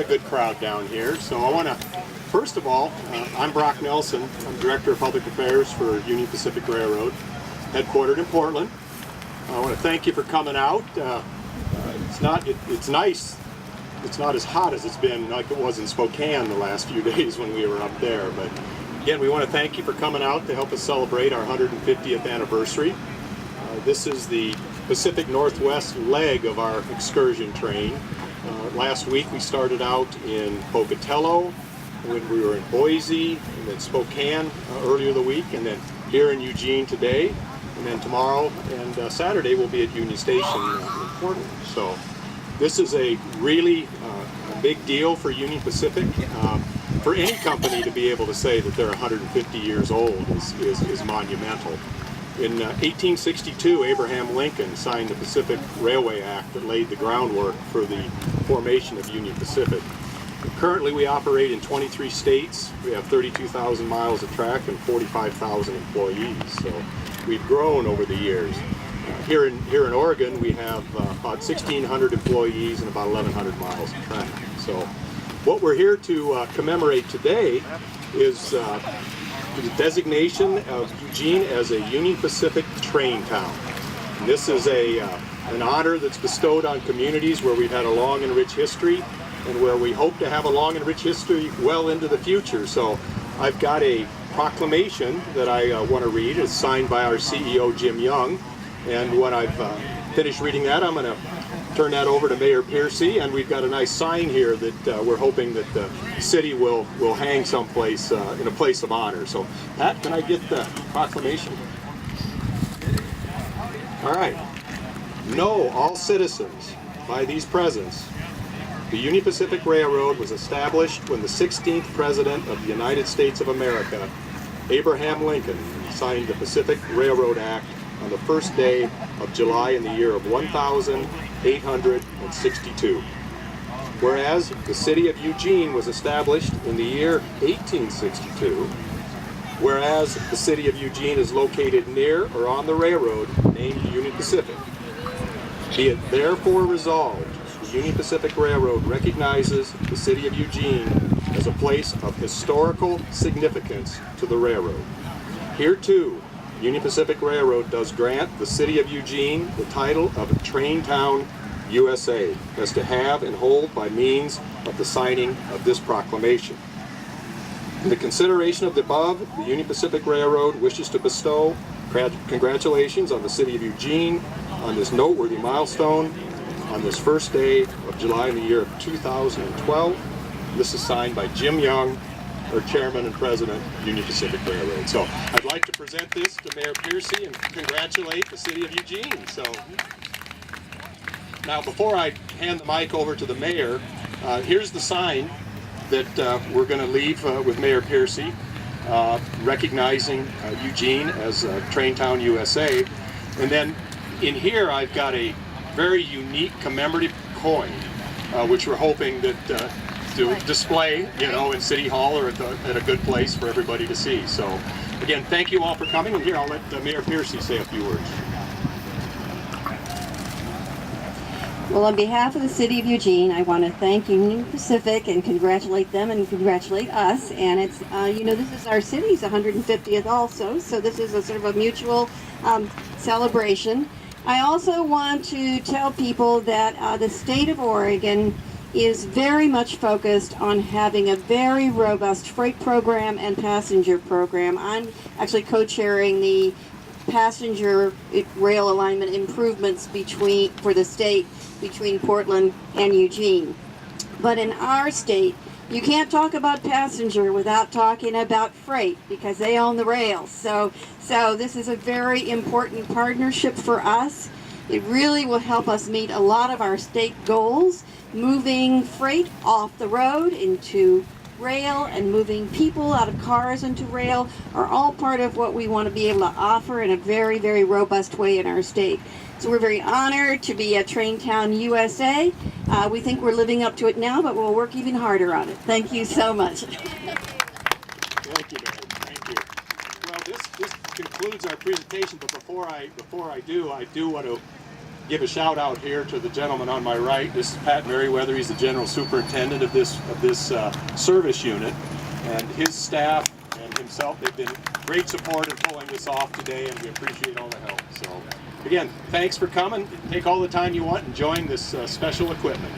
got a good crowd down here. So I want to, first of all, I'm Brock Nelson. I'm Director of Public Affairs for Union Pacific Railroad, headquartered in Portland. I want to thank you for coming out. It's nice. It's not as hot as it's been like it was in Spokane the last few days when we were up there. But again, we want to thank you for coming out to help us celebrate our 150th anniversary. This is the Pacific Northwest leg of our excursion train. Last week we started out in Pocatello, when we were in Boise, and then Spokane earlier the week, and then here in Eugene today, and then tomorrow and Saturday we'll be at Union Station in Portland. So this is a really a big deal for Union Pacific. For any company to be able to say that they're 150 years old is monumental. In 1862, Abraham Lincoln signed the Pacific Railway Act that laid the groundwork for the formation of Union Pacific. Currently, we operate in 23 states. We have 32,000 miles of track and 45,000 employees. So we've grown over the years. Here in Oregon, we have about 1,600 employees and about 1,100 miles of track. So what we're here to commemorate today is the designation of Eugene as a Union Pacific train town. And this is an honor that's bestowed on communities where we've had a long and rich history and where we hope to have a long and rich history well into the future. So I've got a proclamation that I want to read. It's signed by our CEO, Jim Young. And when I've finished reading that, I'm going to turn that over to Mayor Piercy, and we've got a nice sign here that we're hoping that the city will hang someplace in a place of honor. So, Pat, can I get the proclamation? All right. Know, all citizens, by these presents, the Union Pacific Railroad was established when the 16th President of the United States of America, Abraham Lincoln, signed the Pacific Railroad Act on the first day of July in the year of 1862. Whereas the city of Eugene was established in the year 1862, whereas the city of Eugene is located near or on the railroad named Union Pacific. Be it therefore resolved, the Union Pacific Railroad recognizes the city of Eugene as a place of historical significance to the railroad. Here too, Union Pacific Railroad does grant the city of Eugene the title of Train Town USA, as to have and hold by means of the signing of this proclamation. In the consideration of the above, the Union Pacific Railroad wishes to bestow congratulations on the city of Eugene on this noteworthy milestone on this first day of July in the year of 2012. This is signed by Jim Young, our Chairman and President of Union Pacific Railroad. So I'd like to present this to Mayor Piercy and congratulate the city of Eugene. So now, before I hand the mic over to the mayor, here's the sign that we're going to leave with Mayor Piercy, recognizing Eugene as Train Town USA. And then in here, I've got a very unique commemorative coin, which we're hoping that to display, in City Hall or at a good place for everybody to see. So, again, thank you all for coming. And here, I'll let Mayor Piercy say a few words. Well, on behalf of the City of Eugene, I want to thank Union Pacific and congratulate them and congratulate us. And it's, this is our city's 150th also, so this is a sort of a mutual celebration. I also want to tell people that the state of Oregon is very much focused on having a very robust freight program and passenger program. I'm actually co-chairing the passenger rail alignment improvements for the state between Portland and Eugene. But in our state, you can't talk about passenger without talking about freight because they own the rails. So this is a very important partnership for us. It really will help us meet a lot of our state goals, moving freight off the road into rail and moving people out of cars into rail are all part of what we want to be able to offer in a very, very robust way in our state. So we're very honored to be at Train Town USA. We think we're living up to it now, but we'll work even harder on it. Thank you so much. Thank you, Mary. Thank you. Well, this concludes our presentation, but before I do want to give a shout out here to the gentleman on my right. This is Pat Merriweather. He's the general superintendent of this service unit, and his staff and himself. They've been great support in pulling this off today, and we appreciate all the help. So, again, thanks for coming. Take all the time you want and join this special equipment.